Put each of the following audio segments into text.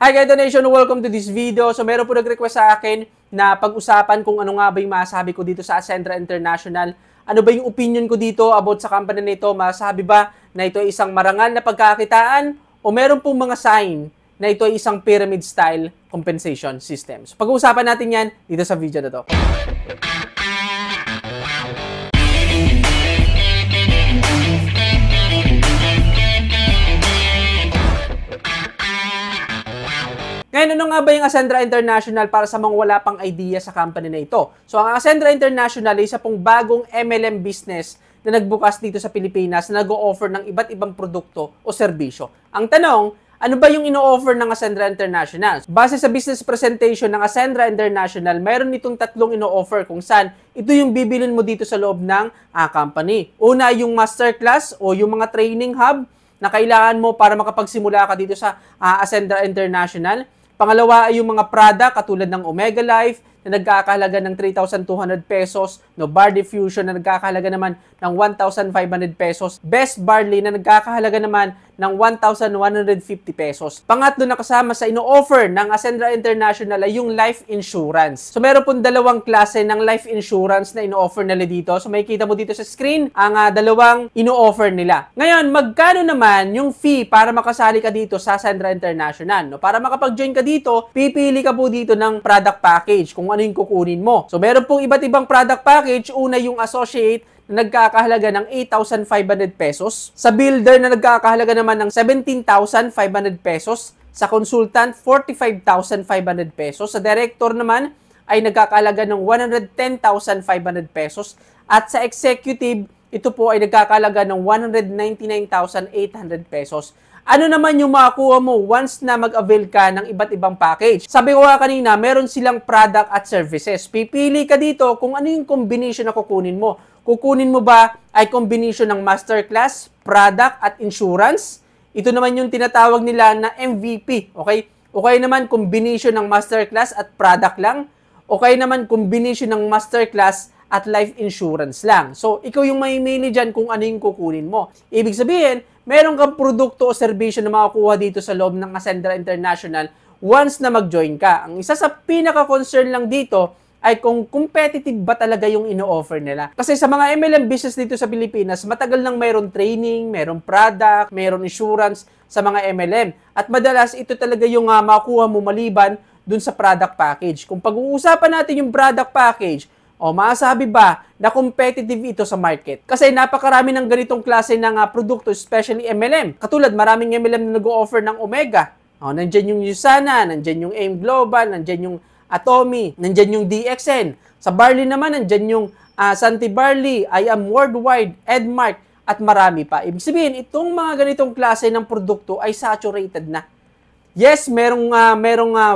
Hi guys, Donation! Welcome to this video. So meron po nag-request sa akin na pag-usapan kung ano nga ba yung masabi ko dito sa Ascendra International. Ano ba yung opinion ko dito about sa company na ito? Masabi ba na ito ay isang marangal na pagkakitaan o meron pong mga sign na ito ay isang pyramid style compensation system? So pag-uusapan natin yan dito sa video na to. Ngayon, ano nga ba yung Ascendra International para sa mga wala pang idea sa company na ito? So, ang Ascendra International ay isa pong bagong MLM business na nagbukas dito sa Pilipinas na nag-o-offer ng iba't ibang produkto o serbisyo. Ang tanong, ano ba yung ino-offer ng Ascendra International? Base sa business presentation ng Ascendra International, mayroon itong tatlong ino-offer kung saan ito yung bibilin mo dito sa loob ng company. Una, yung masterclass o yung mga training hub na kailangan mo para makapagsimula ka dito sa Ascendra International. Pangalawa ay yung mga product katulad ng Omega Life na nagkakahalaga ng 3,200 pesos, no, Bar Diffusion na nagkakahalaga naman ng 1,500 pesos, Best Barley na nagkakahalaga naman ng 1,150 pesos. Pangatlo na kasama sa ino-offer ng Ascendra International ay yung life insurance. So meron pong dalawang klase ng life insurance na ino-offer nila dito. So makikita mo dito sa screen ang dalawang ino-offer nila. Ngayon, magkano naman yung fee para makasali ka dito sa Ascendra International? No? Para makapag-join ka dito, pipili ka po dito ng product package kung ano yung kukunin mo. So meron pong iba't ibang product package. Una yung associate na nagkakahalaga ng 8,500 pesos. Sa builder na nagkakahalaga naman ng 17,500 pesos. Sa consultant, 45,500 pesos. Sa director naman ay nagkakahalaga ng 110,500 pesos. At sa executive, ito po ay nagkakahalaga ng 199,800 pesos. Ano naman yung makuha mo once na mag-avail ka ng iba't ibang package? Sabi ko nga kanina, meron silang product at services. Pipili ka dito kung ano yung combination na kukunin mo. Kukunin mo ba ay combination ng masterclass, product at insurance? Ito naman yung tinatawag nila na MVP. Okay? Okay naman combination ng masterclass at product lang. Okay naman combination ng masterclass at life insurance lang. So, ikaw yung mamimili dyan kung ano yung kukunin mo. Ibig sabihin, meron kang produkto o serbisyo na makakuha dito sa loob ng Ascendra International once na mag-join ka. Ang isa sa pinaka-concern lang dito ay kung competitive ba talaga yung ino-offer nila. Kasi sa mga MLM business dito sa Pilipinas, matagal nang mayroon training, mayroon product, mayroon insurance sa mga MLM. At madalas, ito talaga yung makuha mo maliban dun sa product package. Kung pag-uusapan natin yung product package, o masabi ba na competitive ito sa market? Kasi napakarami ng ganitong klase ng produkto, especially MLM. Katulad, maraming MLM na nag-o-offer ng Omega. O, nandyan yung Usana, nandyan yung AIM Global, nandyan yung Atomy, nandyan yung DXN. Sa Barley naman, nandyan yung Santi Barley, I Am Worldwide, Edmark, at marami pa. Ibig sabihin, itong mga ganitong klase ng produkto ay saturated na. Yes, merong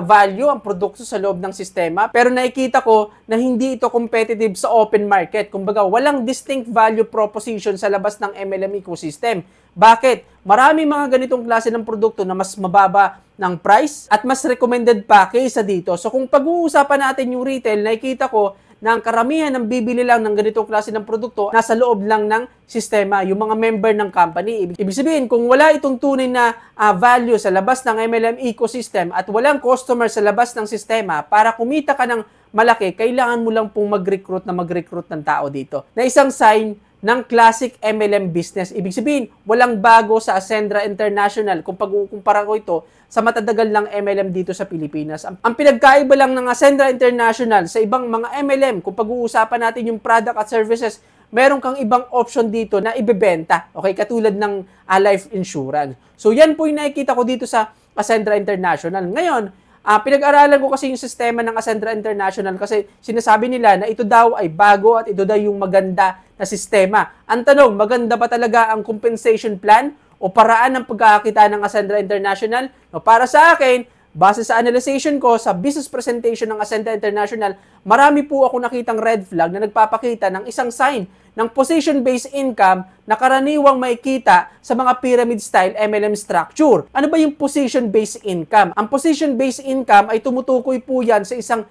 value ang produkto sa loob ng sistema, pero nakikita ko na hindi ito competitive sa open market. Kumbaga, walang distinct value proposition sa labas ng MLM ecosystem. Bakit? Maraming mga ganitong klase ng produkto na mas mababa ng price at mas recommended pa kaysa dito. So kung pag-uusapan natin yung retail, nakikita ko na ang karamihan ng bibili lang ng ganitong klase ng produkto nasa loob lang ng sistema, yung mga member ng company. Ibig sabihin, kung wala itong tunay na value sa labas ng MLM ecosystem at walang customer sa labas ng sistema, para kumita ka ng malaki, kailangan mo lang pong mag-recruit ng tao dito. Na isang sign ng classic MLM business. Ibig sabihin, walang bago sa Ascendra International kung pag-ukumpara ko ito sa matatagal ng MLM dito sa Pilipinas. Ang pinagkaiba lang ng Ascendra International sa ibang mga MLM, kung pag-uusapan natin yung product at services, meron kang ibang option dito na ibebenta. Okay? Katulad ng life insurance. So, yan po yung nakikita ko dito sa Ascendra International. Ngayon, pinag-aralan ko kasi yung sistema ng Ascendra International kasi sinasabi nila na ito daw ay bago at ito daw yung maganda na sistema. Ang tanong, maganda ba talaga ang compensation plan o paraan ng pagkakakita ng Ascendra International? No, para sa akin, base sa analyzation ko sa business presentation ng Ascendra International, marami po ako nakitang red flag na nagpapakita ng isang sign ng position-based income na karaniwang makikita sa mga pyramid-style MLM structure. Ano ba yung position-based income? Ang position-based income ay tumutukoy po yan sa isang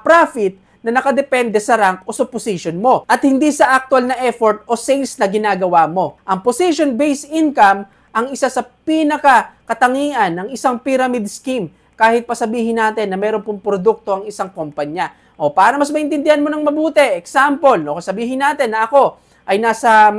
profit na nakadepende sa rank o sa position mo at hindi sa actual na effort o sales na ginagawa mo. Ang position-based income ang isa sa pinaka-katangian ng isang pyramid scheme kahit pa sabihin natin na meron pong produkto ang isang kumpanya. O para mas maintindihan mo ng mabuti, example, no, sabihin natin na ako ay nasa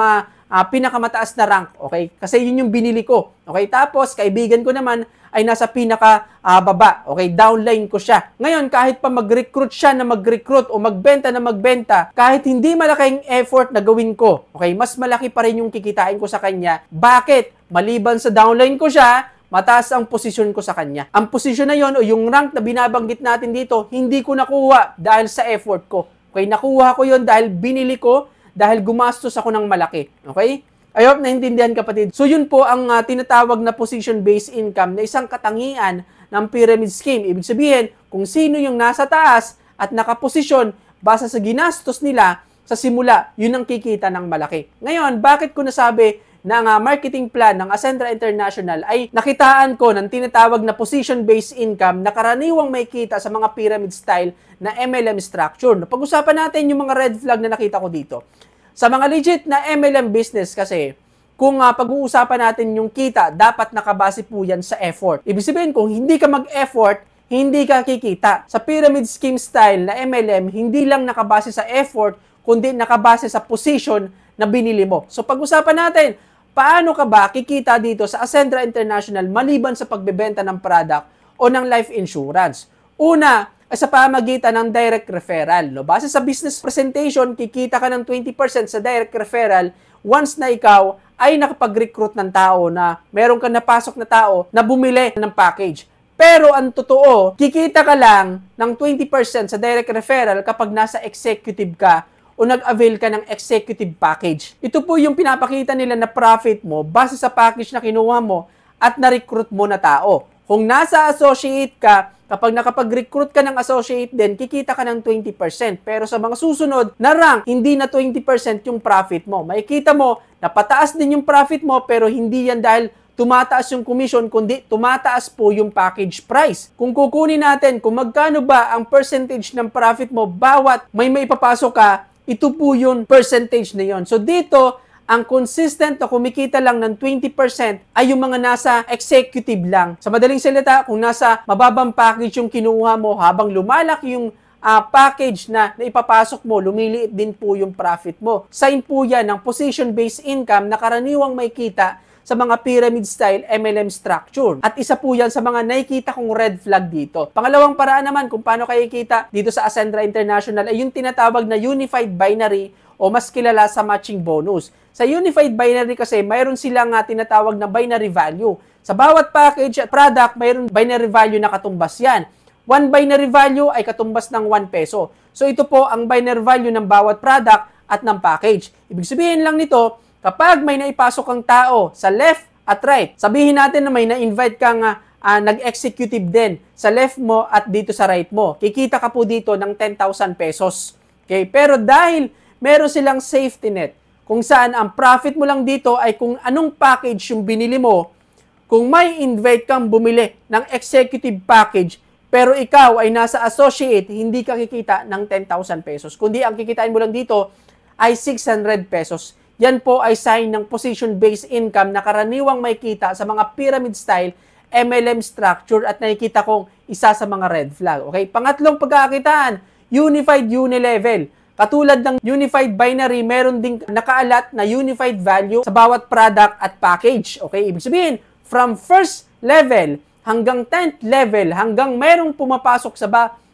pinakamataas na rank, okay? Kasi yun yung binili ko, okay? Tapos, kaibigan ko naman ay nasa baba, okay? Downline ko siya. Ngayon, kahit pa mag-recruit siya na mag-recruit o magbenta na magbenta, kahit hindi malaking effort na gawin ko, okay? Mas malaki pa rin yung kikitain ko sa kanya. Bakit? Maliban sa downline ko siya, mataas ang posisyon ko sa kanya. Ang posisyon na yon o yung rank na binabanggit natin dito, hindi ko nakuha dahil sa effort ko. Okay, nakuha ko yon dahil binili ko, dahil gumastos ako ng malaki. Okay? I hope naintindihan kapatid. So yun po ang tinatawag na position-based income na isang katangian ng pyramid scheme. Ibig sabihin, kung sino yung nasa taas at nakaposisyon base sa ginastos nila sa simula, yun ang kikita ng malaki. Ngayon, bakit ko nasabi na ang marketing plan ng Ascendra International ay nakitaan ko ng tinatawag na position-based income na karaniwang may kita sa mga pyramid style na MLM structure. Pag-usapan natin yung mga red flag na nakita ko dito. Sa mga legit na MLM business kasi, kung pag-uusapan natin yung kita, dapat nakabase po yan sa effort. Ibig sabihin, kung hindi ka mag-effort, hindi ka kikita. Sa pyramid scheme style na MLM, hindi lang nakabase sa effort, kundi nakabase sa position na binili mo. So pag-usapan natin, paano ka ba kikita dito sa Ascendra International maliban sa pagbebenta ng product o ng life insurance? Una, ay sa pamagitan ng direct referral. No? Base sa business presentation, kikita ka ng 20% sa direct referral once na ikaw ay nakapag-recruit ng tao na meron ka napasok na tao na bumili ng package. Pero ang totoo, kikita ka lang ng 20% sa direct referral kapag nasa executive ka o nag-avail ka ng executive package. Ito po yung pinapakita nila na profit mo base sa package na kinuha mo at na-recruit mo na tao. Kung nasa associate ka, kapag nakapag-recruit ka ng associate din, kikita ka ng 20%. Pero sa mga susunod na rank, hindi na 20% yung profit mo. Makikita mo na pataas din yung profit mo pero hindi yan dahil tumataas yung commission, kundi tumataas po yung package price. Kung kukunin natin kung magkano ba ang percentage ng profit mo bawat may maipapasok ka, ito po yung percentage na yon. So dito, ang consistent na kumikita lang ng 20% ay yung mga nasa executive lang. Sa madaling salita, kung nasa mababang package yung kinuha mo, habang lumalaki yung package na ipapasok mo, lumiliit din po yung profit mo. Sign po yan ng position-based income na karaniwang may kita sa mga pyramid style MLM structure. At isa po yan sa mga nakikita kong red flag dito. Pangalawang paraan naman kung paano kayo kita dito sa Ascendra International ay yung tinatawag na unified binary o mas kilala sa matching bonus. Sa unified binary kasi mayroon silang tinatawag na binary value. Sa bawat package at product, mayroon binary value na katumbas yan. One binary value ay katumbas ng 1 peso. So ito po ang binary value ng bawat product at ng package. Ibig sabihin lang nito, kapag may naipasok kang tao sa left at right, sabihin natin na may na-invite kang nag-executive din sa left mo at dito sa right mo. Kikita ka po dito ng 10,000 pesos. Okay? Pero dahil meron silang safety net, kung saan ang profit mo lang dito ay kung anong package yung binili mo, kung may invite kang bumili ng executive package, pero ikaw ay nasa associate, hindi ka kikita ng 10,000 pesos. Kundi ang kikitain mo lang dito ay 600 pesos. Yan po ay sign ng position-based income na karaniwang may kita sa mga pyramid style MLM structure at nakikita kong isa sa mga red flag. Okay? Pangatlong pagkakakitaan, unified unilevel. Katulad ng unified binary, meron ding nakaalat na unified value sa bawat product at package. Okay? Ibig sabihin, from first level hanggang 10th level, hanggang merong pumapasok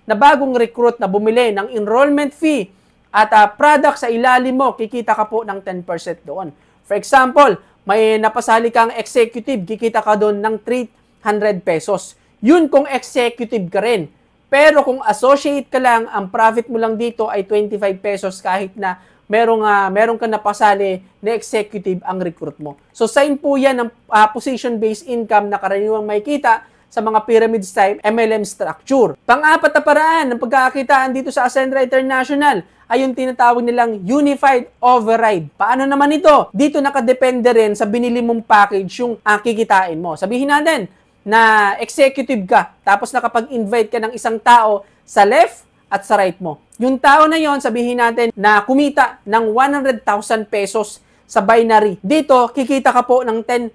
na bagong recruit na bumili ng enrollment fee, at product sa ilalim mo, kikita ka po ng 10% doon. For example, may napasali kang executive, kikita ka doon ng 300 pesos. Yun kung executive ka rin. Pero kung associate ka lang, ang profit mo lang dito ay 25 pesos kahit na merong ka napasali na executive ang recruit mo. So sign po yan ng position-based income na karaniwang may kita sa mga pyramid style MLM structure. Pang-apat na paraan ng pagkakakitaan dito sa Ascendra International ay yung tinatawag nilang unified override. Paano naman ito? Dito nakadepende rin sa binili mong package yung kikitain mo. Sabihin natin na executive ka, tapos nakapag-invite ka ng isang tao sa left at sa right mo. Yung tao na yon, sabihin natin na kumita ng 100,000 pesos sa binary. Dito, kikita ka po ng 10%.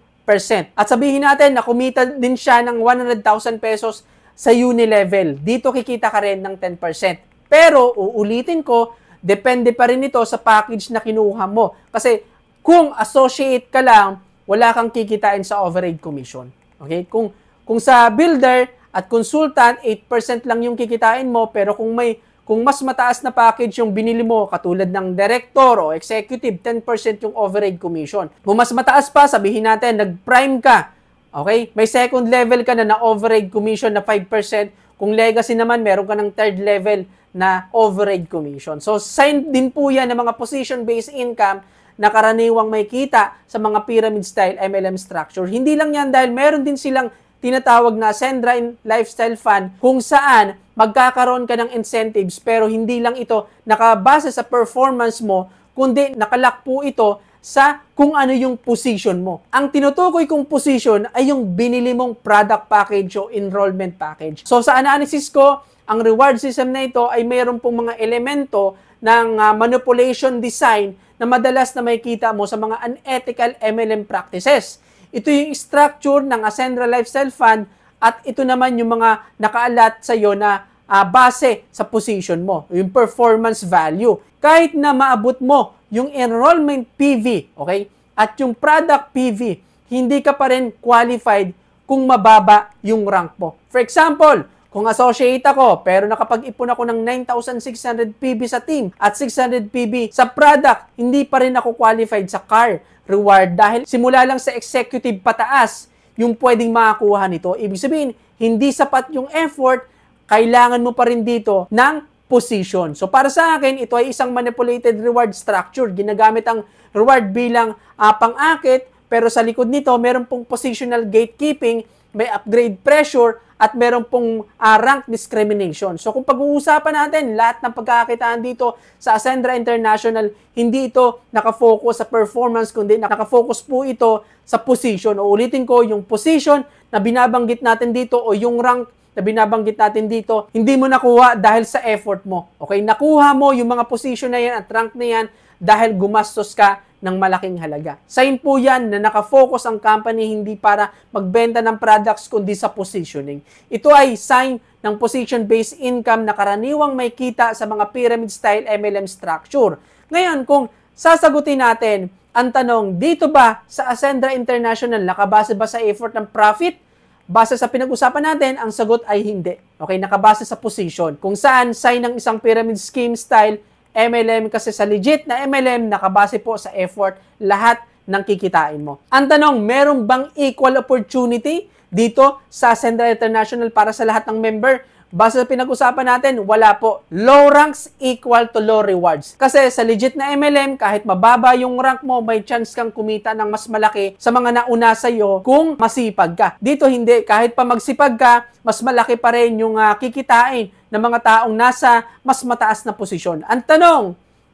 At sabihin natin na kumita din siya ng 100,000 pesos sa uni-level. Dito kikita ka rin ng 10%. Pero, uulitin ko, depende pa rin ito sa package na kinuha mo. Kasi, kung associate ka lang, wala kang kikitain sa overhead commission. Okay? Kung sa builder at consultant, 8% lang yung kikitain mo, pero kung mas mataas na package yung binili mo, katulad ng director o executive, 10% yung overhead commission. Kung mas mataas pa, sabihin natin, nag-prime ka, okay? May second level ka na overhead commission na 5%. Kung legacy naman, meron ka ng third level na overhead commission. So, sign din po yan ng mga position-based income na karaniwang may kita sa mga pyramid-style MLM structure. Hindi lang yan dahil meron din silang tinatawag na Ascendra Lifestyle Fund kung saan magkakaroon ka ng incentives pero hindi lang ito nakabase sa performance mo, kundi nakalak po ito sa kung ano yung position mo. Ang tinutukoy kong position ay yung binili mong product package o enrollment package. So sa analysis ko, ang reward system na ito ay mayroon pong mga elemento ng manipulation design na madalas na makikita mo sa mga unethical MLM practices. Ito yung structure ng Ascendra Lifestyle Fund at ito naman yung mga nakaalat sa iyo na base sa position mo, yung performance value. Kahit na maabot mo yung enrollment PV, okay, at yung product PV, hindi ka pa rin qualified kung mababa yung rank mo. For example, kung associate ako, pero nakapag-ipon ako ng 9,600 PB sa team at 600 PB sa product, hindi pa rin ako qualified sa car reward dahil simula lang sa executive pataas yung pwedeng makakuha nito. Ibig sabihin, hindi sapat yung effort, kailangan mo pa rin dito ng position. So para sa akin, ito ay isang manipulated reward structure. Ginagamit ang reward bilang pang-akit, pero sa likod nito, meron pong positional gatekeeping, may upgrade pressure, at meron pong rank discrimination. So kung pag-uusapan natin, lahat ng pagkakakitaan dito sa Ascendra International, hindi ito nakafocus sa performance, kundi nakafocus po ito sa position. O ulitin ko, yung position na binabanggit natin dito o yung rank na binabanggit natin dito, hindi mo nakuha dahil sa effort mo. Okay, nakuha mo yung mga position na yan at rank na yan dahil gumastos ka ng malaking halaga. Sign po yan na nakafocus ang company hindi para magbenta ng products kundi sa positioning. Ito ay sign ng position-based income na karaniwang may kita sa mga pyramid-style MLM structure. Ngayon, kung sasagutin natin ang tanong, dito ba sa Ascendra International nakabase ba sa effort ng profit? Base sa pinag-usapan natin, ang sagot ay hindi. Okay, nakabase sa position. Kung saan sign ng isang pyramid scheme style MLM kasi sa legit na MLM, nakabase po sa effort lahat ng kikitain mo. Ang tanong, meron bang equal opportunity dito sa Ascendra International para sa lahat ng member? Base sa pinag-usapan natin, wala po. Low ranks equal to low rewards. Kasi sa legit na MLM, kahit mababa yung rank mo, may chance kang kumita ng mas malaki sa mga nauna sa'yo kung masipag ka. Dito hindi. Kahit pa magsipag ka, mas malaki pa rin yung kikitain ng mga taong nasa mas mataas na posisyon. Ang tanong,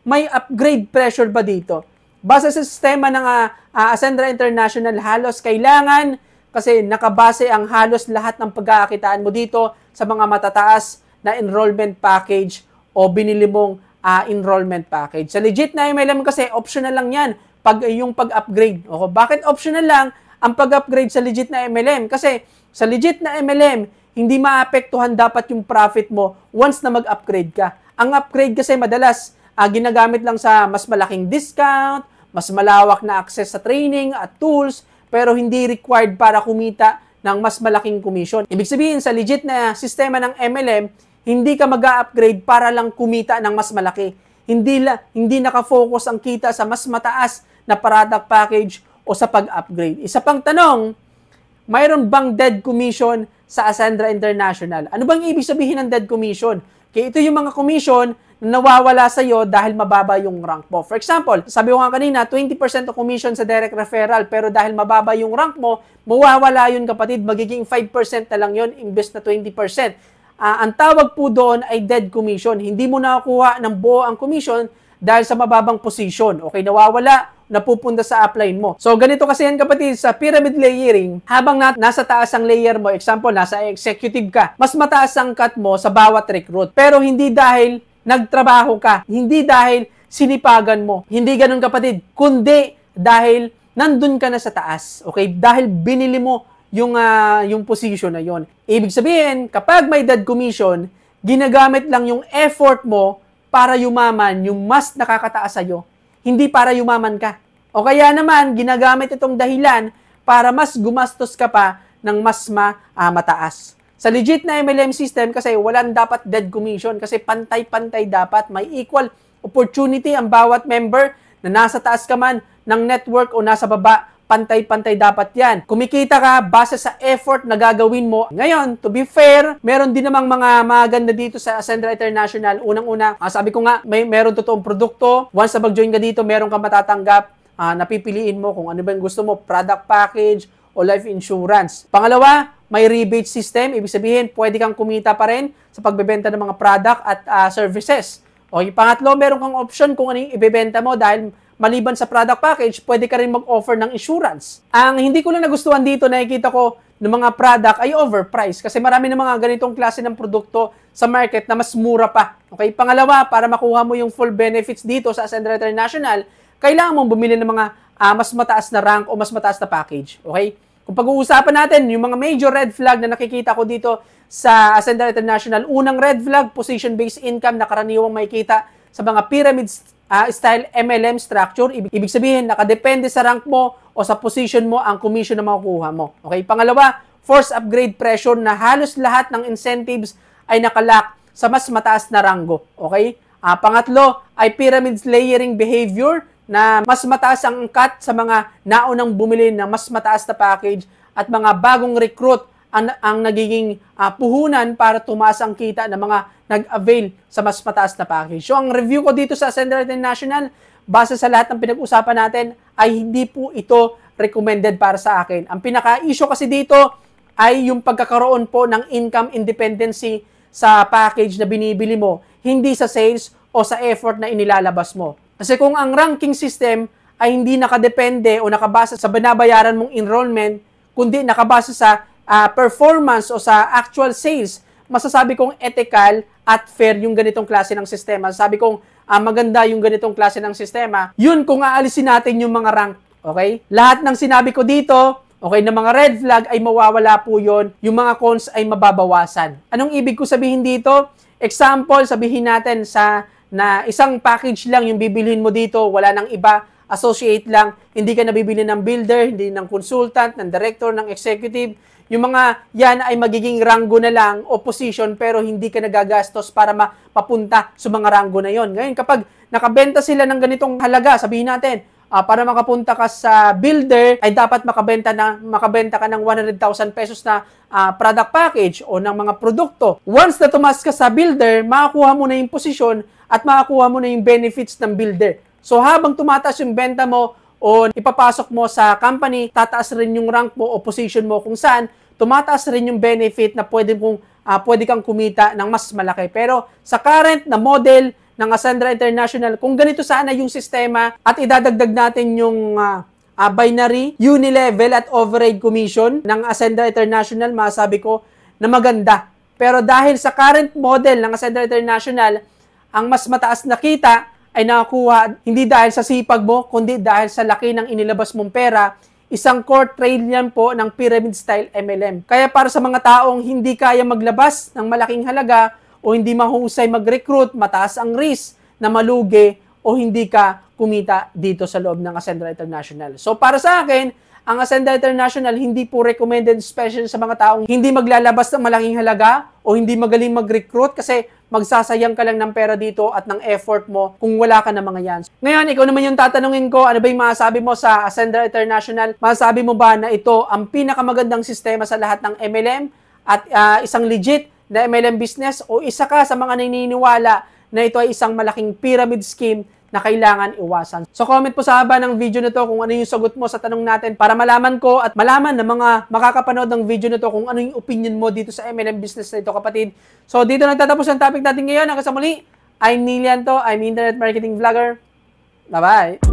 may upgrade pressure ba dito? Base sa sistema ng Ascendra International, halos kailangan kasi nakabase ang halos lahat ng pagkakakitaan mo dito sa mga matataas na enrollment package o binili mong enrollment package. Sa legit na MLM kasi, optional lang yan yung pag-upgrade. O, bakit optional lang ang pag-upgrade sa legit na MLM? Kasi sa legit na MLM, hindi maapektuhan dapat yung profit mo once na mag-upgrade ka. Ang upgrade kasi madalas ginagamit lang sa mas malaking discount, mas malawak na access sa training at tools, pero hindi required para kumita ng mas malaking commission. Ibig sabihin, sa legit na sistema ng MLM, hindi ka mag-upgrade para lang kumita ng mas malaki. Hindi nakafocus ang kita sa mas mataas na product package o sa pag-upgrade. Isa pang tanong, mayroon bang dead commission sa Ascendra International? Ano bang ibig sabihin ng dead commission? Kaya ito yung mga commission na nawawala sa iyo dahil mababa yung rank mo. For example, sabi ko nga kanina, 20% of commission sa direct referral, pero dahil mababa yung rank mo, mawawala yun kapatid, magiging 5% na lang yun, imbes na 20%. Ang tawag po doon ay dead commission. Hindi mo nakakuha ng buo ang commission dahil sa mababang position. Okay, nawawala, napupunta sa upline mo. So, ganito kasi yan kapatid, sa pyramid layering, habang nasa taas ang layer mo, example, nasa executive ka, mas mataas ang cut mo sa bawat recruit. Pero hindi dahil nagtrabaho ka, hindi dahil sinipagan mo, hindi ganun kapatid, kundi dahil nandun ka na sa taas, okay? Dahil binili mo yung position na yon. Ibig sabihin, kapag may dead commission, ginagamit lang yung effort mo para yumaman yung mas nakakataas sa'yo, hindi para yumaman ka. O kaya naman, ginagamit itong dahilan para mas gumastos ka pa ng mas mataas. Sa legit na MLM system kasi walang dapat dead commission kasi pantay-pantay dapat. May equal opportunity ang bawat member na nasa taas ka man ng network o nasa baba. Pantay-pantay dapat yan. Kumikita ka base sa effort na gagawin mo. Ngayon, to be fair, meron din namang mga maganda dito sa Ascendra International. Unang-una, sabi ko nga, meron totoong produkto. Once na mag-join ka dito, meron ka matatanggap. Napipiliin mo kung ano ba yung gusto mo, product package o life insurance. Pangalawa, may rebate system. Ibig sabihin, pwede kang kumita pa rin sa pagbebenta ng mga product at services. O pangatlo, meron kang option kung ano yung ibebenta mo dahil maliban sa product package, pwede ka rin mag-offer ng insurance. Ang hindi ko lang nagustuhan dito, nakikita ko ng mga product ay overpriced kasi marami ng mga ganitong klase ng produkto sa market na mas mura pa. Okay? Pangalawa, para makuha mo yung full benefits dito sa Ascendra International, kailangan mong bumili ng mga mas mataas na rank o mas mataas na package. Okay? Kung pag-uusapan natin, yung mga major red flag na nakikita ko dito sa Ascendra International, unang red flag, position-based income na karaniwang makikita sa mga pyramid style MLM structure. Ibig sabihin, nakadepende sa rank mo o sa position mo ang commission na makukuha mo. Okay? Pangalawa, force upgrade pressure na halos lahat ng incentives ay nakalak sa mas mataas na ranggo. Okay? Pangatlo ay pyramid layering behavior na mas mataas ang cut sa mga naunang bumili ng mas mataas na package at mga bagong recruit ang nagiging puhunan para tumaas ang kita ng mga nag-avail sa mas mataas na package. So, ang review ko dito sa Ascendra International, base sa lahat ng pinag-usapan natin, ay hindi po ito recommended para sa akin. Ang pinaka-issue kasi dito ay yung pagkakaroon po ng income independency sa package na binibili mo, hindi sa sales o sa effort na inilalabas mo. Kasi kung ang ranking system ay hindi nakadepende o nakabasa sa binabayaran mong enrollment, kundi nakabasa sa performance o sa actual sales, masasabi kong ethical at fair yung ganitong klase ng sistema. Sabi kong maganda yung ganitong klase ng sistema. Yun kung aalisin natin yung mga rank. Okay? Lahat ng sinabi ko dito, okay, na mga red flag ay mawawala po yun. Yung mga cons ay mababawasan. Anong ibig ko sabihin dito? Example, sabihin natin na isang package lang yung bibilhin mo dito, wala nang iba, associate lang, hindi ka nabibili ng builder, hindi ng consultant, ng director, ng executive. Yung mga yan ay magiging ranggo na lang o position pero hindi ka nagagastos para mapapunta sa mga ranggo na yon. Ngayon, kapag nakabenta sila ng ganitong halaga, sabihin natin, para makapunta ka sa builder, ay dapat makabenta ka ng 100,000 pesos na product package o ng mga produkto. Once na tumas ka sa builder, makakuha mo na yung posisyon at makakuha mo na yung benefits ng builder. So habang tumataas yung benta mo o ipapasok mo sa company, tataas rin yung rank mo o position mo kung saan tumataas rin yung benefit na pwede kang kumita ng mas malaki. Pero sa current na model ng Ascendra International, kung ganito sana yung sistema at idadagdag natin yung binary, unilevel at override commission ng Ascendra International, masabi ko na maganda. Pero dahil sa current model ng Ascendra International, ang mas mataas na kita ay nakakuha hindi dahil sa sipag mo, kundi dahil sa laki ng inilabas mong pera. Isang core trade yan po ng pyramid style MLM. Kaya para sa mga taong hindi kaya maglabas ng malaking halaga o hindi mahusay mag-recruit, mataas ang risk na malugi o hindi ka kumita dito sa loob ng Ascendra International. So para sa akin, ang Ascendra International hindi po recommended, especially sa mga taong hindi maglalabas ng malaking halaga o hindi magaling mag-recruit kasi magsasayang ka lang ng pera dito at ng effort mo kung wala ka na mga yan. Ngayon, ikaw naman yung tatanungin ko, ano ba yung masasabi mo sa Ascendra International? Masasabi mo ba na ito ang pinakamagandang sistema sa lahat ng MLM at isang legit na MLM business o isa ka sa mga naniniwala na ito ay isang malaking pyramid scheme na kailangan iwasan? So comment po sa haba ng video na to kung ano yung sagot mo sa tanong natin para malaman ko at malaman ng mga makakapanood ng video na to kung ano yung opinion mo dito sa MLM business na ito, kapatid. So dito nagtatapos ang topic natin ngayon. Hanggang sa muli, I'm Nilian to, I'm Internet Marketing Vlogger. Bye-bye!